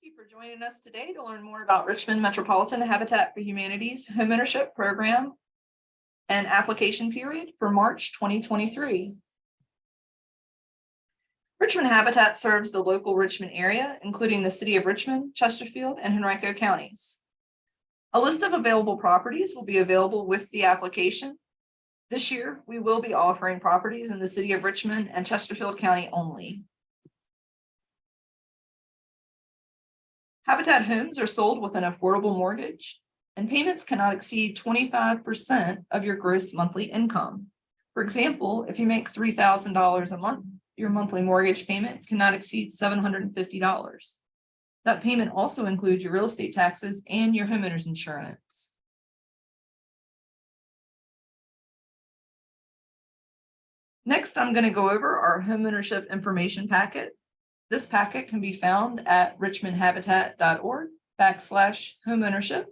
you for joining us today to learn more about Richmond Metropolitan Habitat for Humanity's Homeownership Program and application period for March 2023. Richmond Habitat serves the local Richmond area, including the city of Richmond, Chesterfield, and Henrico counties. A list of available properties will be available with the application. This year, we will be offering properties in the city of Richmond and Chesterfield County only. Habitat homes are sold with an affordable mortgage, and payments cannot exceed 25% of your gross monthly income. For example, if you make $3,000 a month, your monthly mortgage payment cannot exceed $750. That payment also includes your real estate taxes and your homeowner's insurance. Next, I'm going to go over our homeownership information packet. This packet can be found at richmondhabitat.org/homeownership,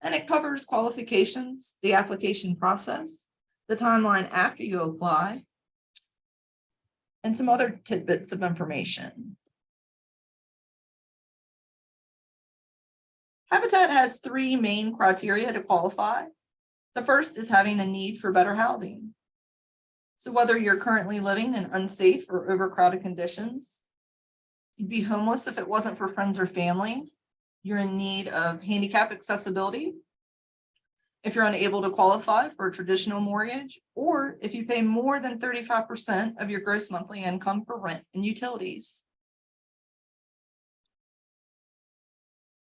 and it covers qualifications, the application process, the timeline after you apply, and some other tidbits of information. Habitat has three main criteria to qualify. The first is having a need for better housing. So whether you're currently living in unsafe or overcrowded conditions, you'd be homeless if it wasn't for friends or family, you're in need of handicap accessibility, if you're unable to qualify for a traditional mortgage, or if you pay more than 35% of your gross monthly income for rent and utilities.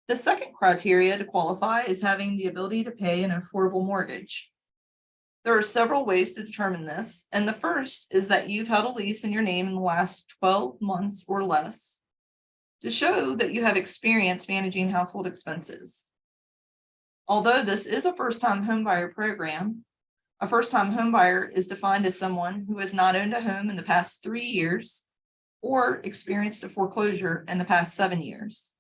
The second criteria to qualify is having the ability to pay an affordable mortgage. There are several ways to determine this, and the first is that you've held a lease in your name in the last 12 months or less to show that you have experience managing household expenses. Although this is a first-time homebuyer program, a first-time homebuyer is defined as someone who has not owned a home in the past 3 years or experienced a foreclosure in the past 7 years.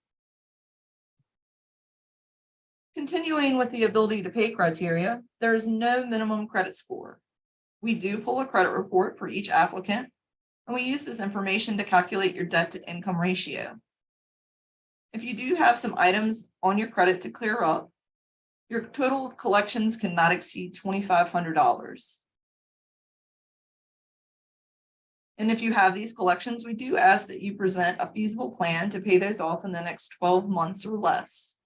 Continuing with the ability to pay criteria, there is no minimum credit score. We do pull a credit report for each applicant, and we use this information to calculate your debt to income ratio. If you do have some items on your credit to clear up, your total collections cannot exceed $2,500. And if you have these collections, we do ask that you present a feasible plan to pay those off in the next 12 months or less.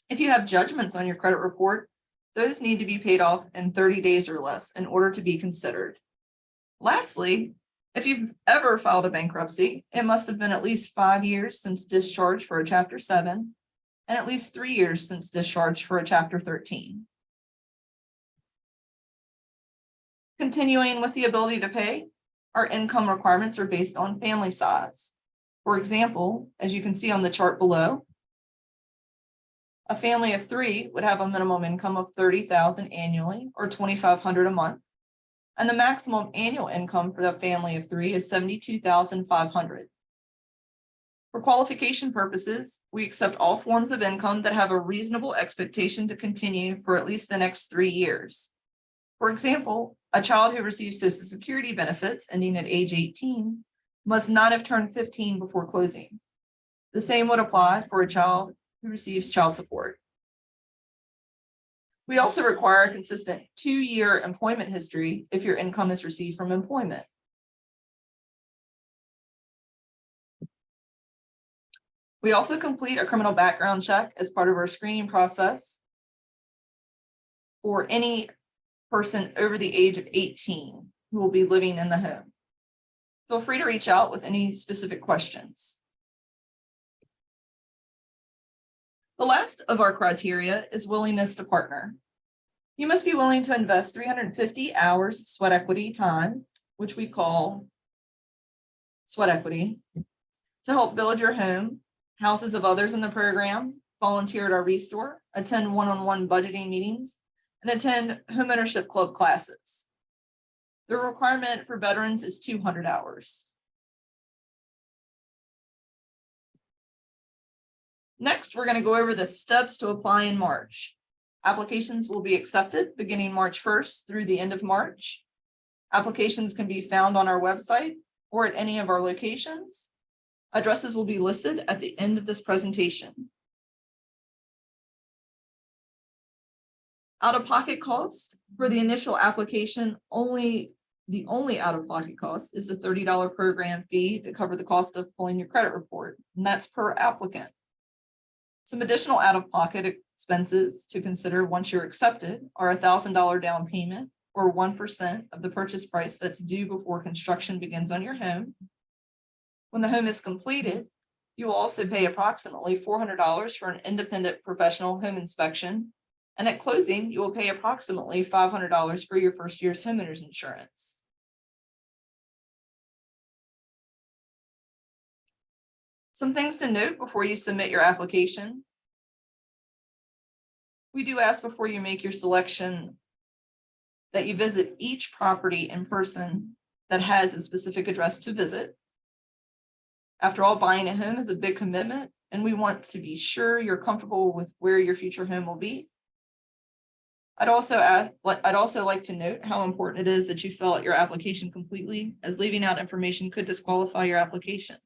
If you have judgments on your credit report, those need to be paid off in 30 days or less in order to be considered. Lastly, if you've ever filed a bankruptcy, it must have been at least 5 years since discharge for a Chapter 7 and at least 3 years since discharge for a Chapter 13. Continuing with the ability to pay, our income requirements are based on family size. For example, as you can see on the chart below, a family of 3 would have a minimum income of $30,000 annually or $2,500 a month. And the maximum annual income for the family of 3 is $72,500. For qualification purposes, we accept all forms of income that have a reasonable expectation to continue for at least the next 3 years. For example, a child who receives Social Security benefits ending at age 18 must not have turned 15 before closing. The same would apply for a child who receives child support. We also require a consistent 2-year employment history if your income is received from employment. We also complete a criminal background check as part of our screening process for any person over the age of 18 who will be living in the home. Feel free to reach out with any specific questions. The last of our criteria is willingness to partner. You must be willing to invest 350 hours of sweat equity time, which we call sweat equity, to help build your home, houses of others in the program, volunteer at our restore, attend one-on-one budgeting meetings, and attend homeownership club classes. The requirement for veterans is 200 hours. Next, we're going to go over the steps to apply in March. Applications will be accepted beginning March 1st through the end of March. Applications can be found on our website or at any of our locations. Addresses will be listed at the end of this presentation. Out-of-pocket cost for the initial application, the only out-of-pocket cost is the $30 program fee to cover the cost of pulling your credit report, and that's per applicant. Some additional out-of-pocket expenses to consider once you're accepted are a $1,000 down payment or 1% of the purchase price that's due before construction begins on your home. When the home is completed, you will also pay approximately $400 for an independent professional home inspection. And at closing, you will pay approximately $500 for your first year's homeowner's insurance. Some things to note before you submit your application. We do ask before you make your selection that you visit each property in person that has a specific address to visit. After all, buying a home is a big commitment, and we want to be sure you're comfortable with where your future home will be. I'd also like to note how important it is that you fill out your application completely, as leaving out information could disqualify your application.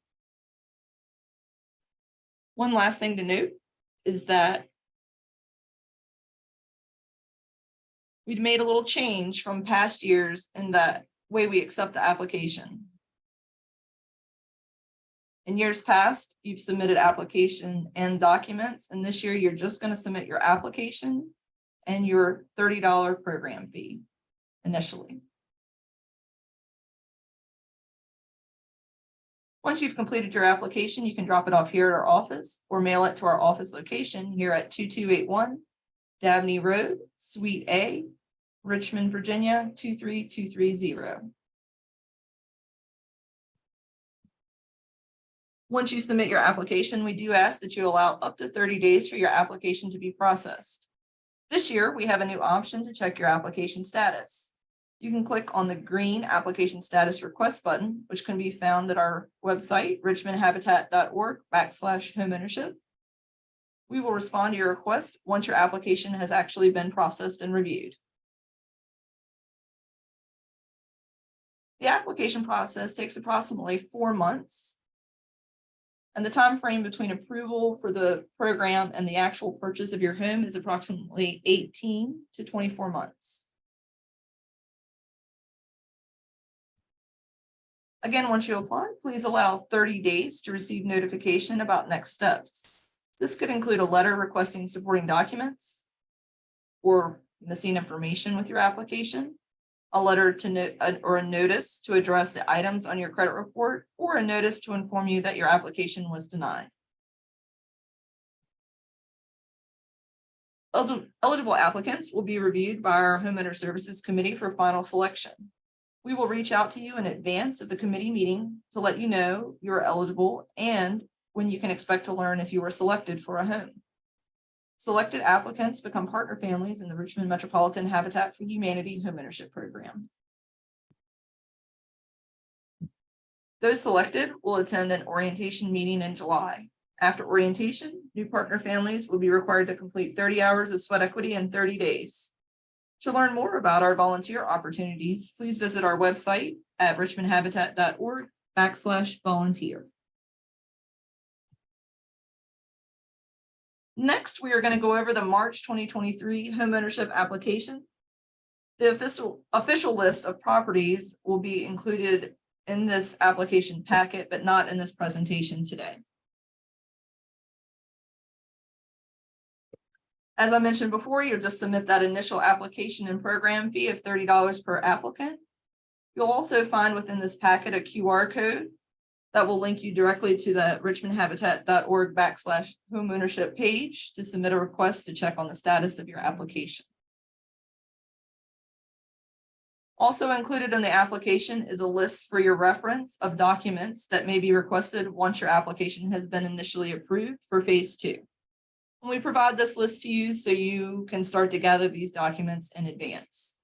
One last thing to note is that we've made a little change from past years in the way we accept the application. In years past, you've submitted application and documents, and this year you're just going to submit your application and your $30 program fee initially. Once you've completed your application, you can drop it off here at our office or mail it to our office location here at 2281 Dabney Road, Suite A, Richmond, Virginia, 23230. Once you submit your application, we do ask that you allow up to 30 days for your application to be processed. This year, we have a new option to check your application status. You can click on the green application status request button, which can be found at our website, richmondhabitat.org/homeownership. We will respond to your request once your application has actually been processed and reviewed. The application process takes approximately 4 months. And the time frame between approval for the program and the actual purchase of your home is approximately 18 to 24 months. Again, once you apply, please allow 30 days to receive notification about next steps. This could include a letter requesting supporting documents or missing information with your application, a letter or a notice to address the items on your credit report, or a notice to inform you that your application was denied. Eligible applicants will be reviewed by our Homeowner Services Committee for final selection. We will reach out to you in advance of the committee meeting to let you know you are eligible and when you can expect to learn if you were selected for a home. Selected applicants become partner families in the Richmond Metropolitan Habitat for Humanity Homeownership Program. Those selected will attend an orientation meeting in July. After orientation, new partner families will be required to complete 30 hours of sweat equity in 30 days. To learn more about our volunteer opportunities, please visit our website at richmondhabitat.org/volunteer. Next, we are going to go over the March 2023 homeownership application. The official list of properties will be included in this application packet, but not in this presentation today. As I mentioned before, you'll just submit that initial application and program fee of $30 per applicant. You'll also find within this packet a QR code that will link you directly to the richmondhabitat.org/homeownership page to submit a request to check on the status of your application. Also included in the application is a list for your reference of documents that may be requested once your application has been initially approved for phase 2. And we provide this list to you so you can start to gather these documents in advance.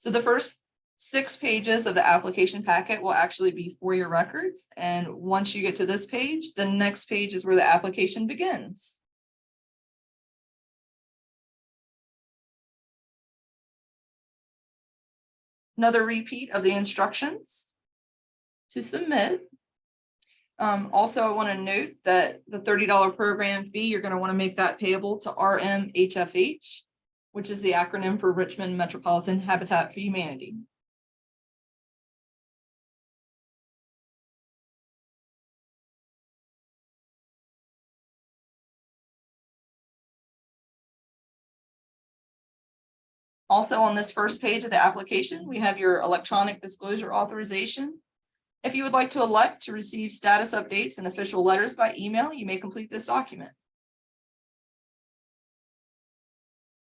So the first 6 pages of the application packet will actually be for your records. And once you get to this page, the next page is where the application begins. Another repeat of the instructions to submit. Also, I want to note that the $30 program fee, you're going to want to make that payable to RMHFH, which is the acronym for Richmond Metropolitan Habitat for Humanity. Also, on this first page of the application, we have your electronic disclosure authorization. If you would like to elect to receive status updates and official letters by email, you may complete this document.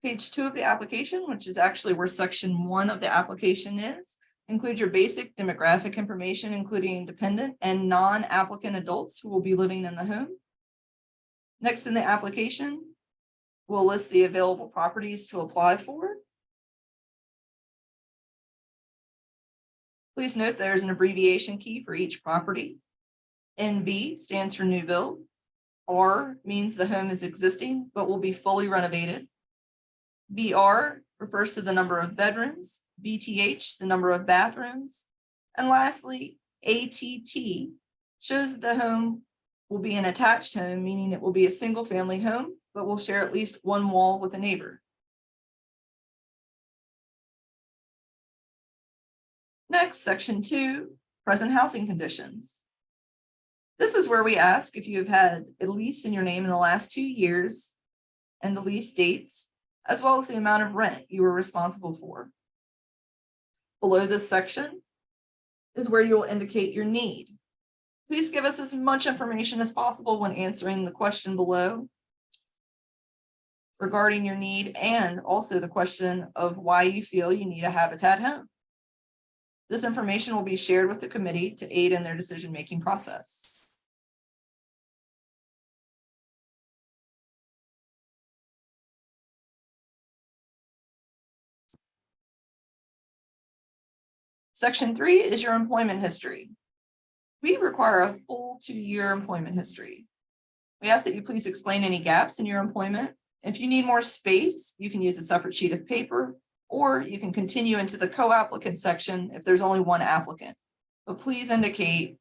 Page 2 of the application, which is actually where section 1 of the application is, includes your basic demographic information, including dependent and non-applicant adults who will be living in the home. Next in the application, we'll list the available properties to apply for. Please note there's an abbreviation key for each property. NB stands for new build. R means the home is existing but will be fully renovated. BR refers to the number of bedrooms. BTH, the number of bathrooms. And lastly, ATT shows that the home will be an attached home, meaning it will be a single family home, but will share at least one wall with a neighbor. Next, section 2, present housing conditions. This is where we ask if you have had a lease in your name in the last 2 years and the lease dates, as well as the amount of rent you were responsible for. Below this section is where you will indicate your need. Please give us as much information as possible when answering the question below regarding your need, and also the question of why you feel you need a Habitat home. This information will be shared with the committee to aid in their decision-making process. Section 3 is your employment history. We require a full 2-year employment history. We ask that you please explain any gaps in your employment. If you need more space, you can use a separate sheet of paper, or you can continue into the co-applicant section if there's only one applicant. But please indicate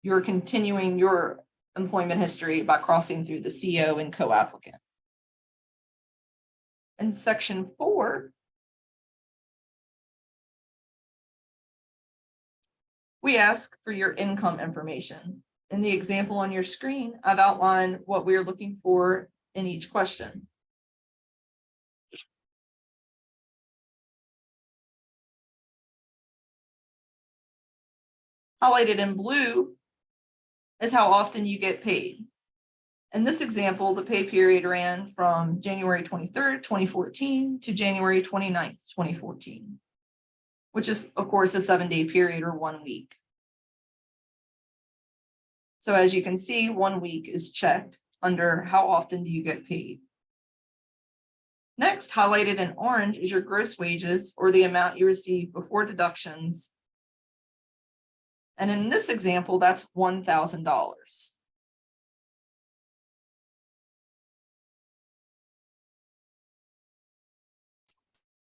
you're continuing your employment history by crossing through the CO and co-applicant. In section 4, we ask for your income information. In the example on your screen, I've outlined what we are looking for in each question. Highlighted in blue is how often you get paid. In this example, the pay period ran from January 23rd, 2014 to January 29th, 2014, which is, of course, a 7-day period or 1 week. So as you can see, 1 week is checked under how often do you get paid. Next, highlighted in orange is your gross wages, or the amount you receive before deductions. And in this example, that's $1,000.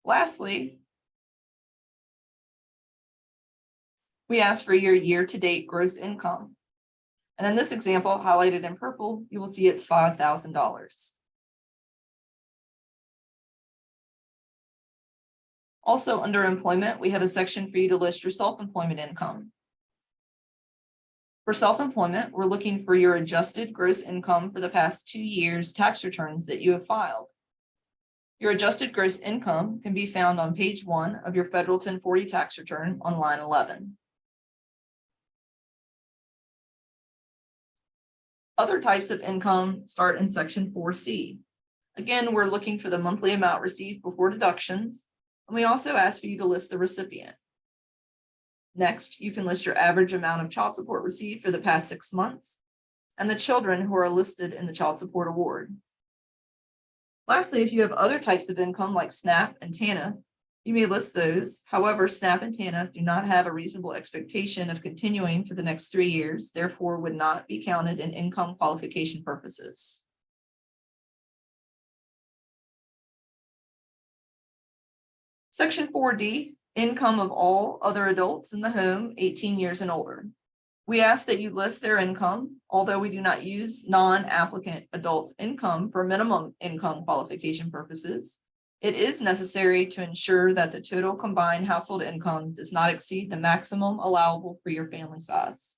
Lastly, we ask for your year-to-date gross income. And in this example, highlighted in purple, you will see it's $5,000. Also, under employment, we have a section for you to list your self-employment income. For self-employment, we're looking for your adjusted gross income for the past 2 years' tax returns that you have filed. Your adjusted gross income can be found on page 1 of your federal 1040 tax return on line 11. Other types of income start in section 4C. Again, we're looking for the monthly amount received before deductions, and we also ask for you to list the recipient. Next, you can list your average amount of child support received for the past 6 months and the children who are listed in the child support award. Lastly, if you have other types of income like SNAP and TANF, you may list those. However, SNAP and TANF do not have a reasonable expectation of continuing for the next 3 years, therefore would not be counted in income qualification purposes. Section 4D income of all other adults in the home 18 years and older. We ask that you list their income, although we do not use non-applicant adults' income for minimum income qualification purposes. It is necessary to ensure that the total combined household income does not exceed the maximum allowable for your family size.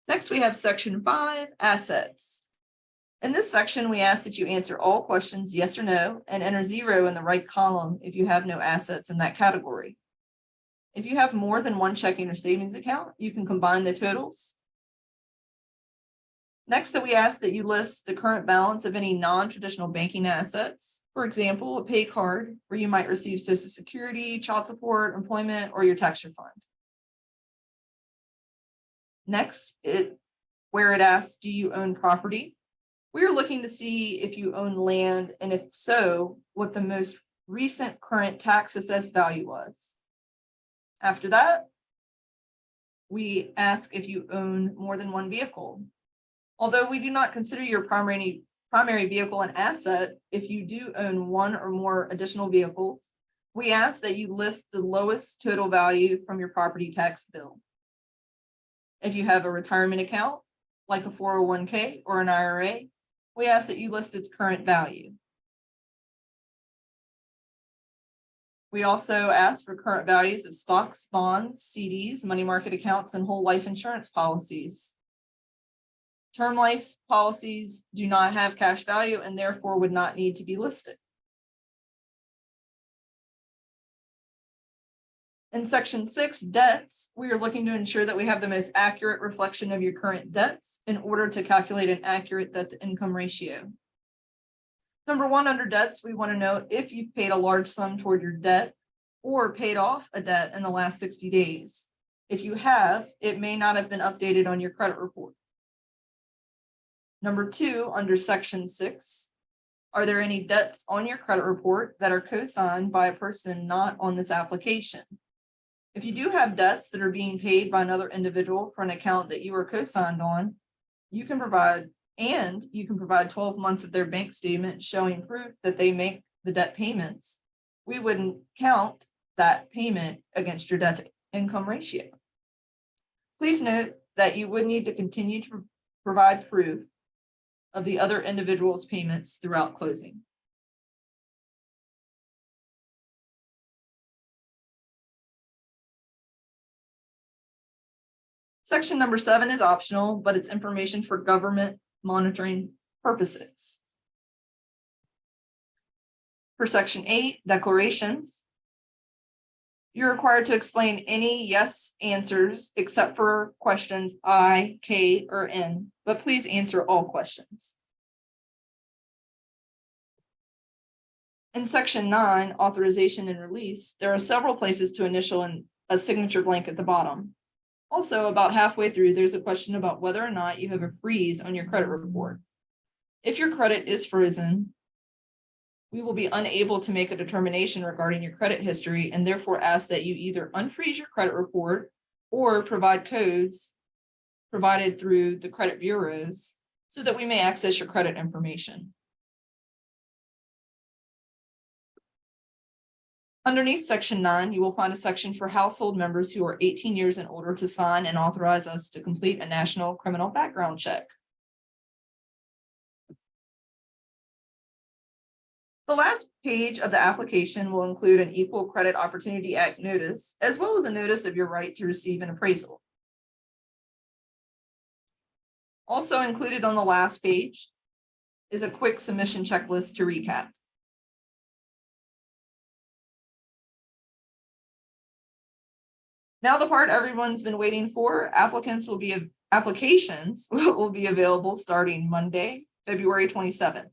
Next, we have section 5, assets. In this section, we ask that you answer all questions yes or no and enter 0 in the right column if you have no assets in that category. If you have more than one checking or savings account, you can combine the totals. Next, we ask that you list the current balance of any non-traditional banking assets. For example, a pay card where you might receive Social Security, child support, employment, or your tax refund. Next, where it asks, do you own property? We are looking to see if you own land, and if so, what the most recent current tax assessed value was. After that, we ask if you own more than one vehicle. Although we do not consider your primary vehicle an asset, if you do own one or more additional vehicles, we ask that you list the lowest total value from your property tax bill. If you have a retirement account, like a 401k or an IRA, we ask that you list its current value. We also ask for current values of stocks, bonds, CDs, money market accounts, and whole life insurance policies. Term life policies do not have cash value and therefore would not need to be listed. In section 6, debts, we are looking to ensure that we have the most accurate reflection of your current debts in order to calculate an accurate debt to income ratio. Number 1, under debts, we want to know if you've paid a large sum toward your debt or paid off a debt in the last 60 days. If you have, it may not have been updated on your credit report. Number 2, under section 6, are there any debts on your credit report that are co-signed by a person not on this application? If you do have debts that are being paid by another individual for an account that you are co-signed on, you can provide 12 months of their bank statement showing proof that they make the debt payments. We wouldn't count that payment against your debt to income ratio. Please note that you would need to continue to provide proof of the other individual's payments throughout closing. Section number 7 is optional, but it's information for government monitoring purposes. For section 8, declarations, you're required to explain any yes answers except for questions I, K, or N, but please answer all questions. In section 9, authorization and release, there are several places to initial a signature blank at the bottom. Also, about halfway through, there's a question about whether or not you have a freeze on your credit report. If your credit is frozen, we will be unable to make a determination regarding your credit history and therefore ask that you either unfreeze your credit report or provide codes provided through the credit bureaus so that we may access your credit information. Underneath section 9, you will find a section for household members who are 18 years and older to sign and authorize us to complete a national criminal background check. The last page of the application will include an Equal Credit Opportunity Act notice, as well as a notice of your right to receive an appraisal. Also included on the last page is a quick submission checklist to recap. Now the part everyone's been waiting for, applications will be available starting Monday, February 27th.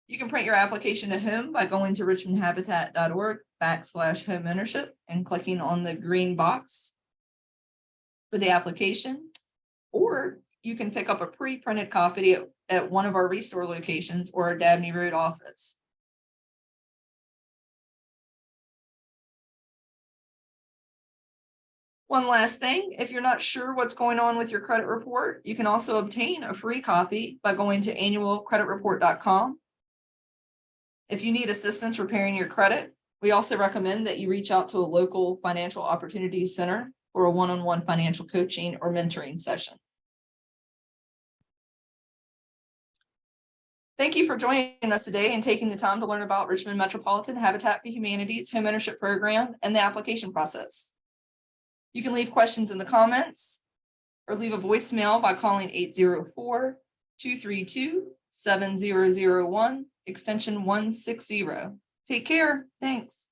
You can print your application at home by going to richmondhabitat.org/homeownership and clicking on the green box for the application, or you can pick up a pre-printed copy at one of our Restore locations or our Dabney Road office. One last thing, if you're not sure what's going on with your credit report, you can also obtain a free copy by going to annualcreditreport.com If you need assistance repairing your credit, we also recommend that you reach out to a local financial opportunities center for a one-on-one financial coaching or mentoring session. Thank you for joining us today and taking the time to learn about Richmond Metropolitan Habitat for Humanity's homeownership program and the application process. You can leave questions in the comments or leave a voicemail by calling 804-232-7001, extension 160. Take care. Thanks.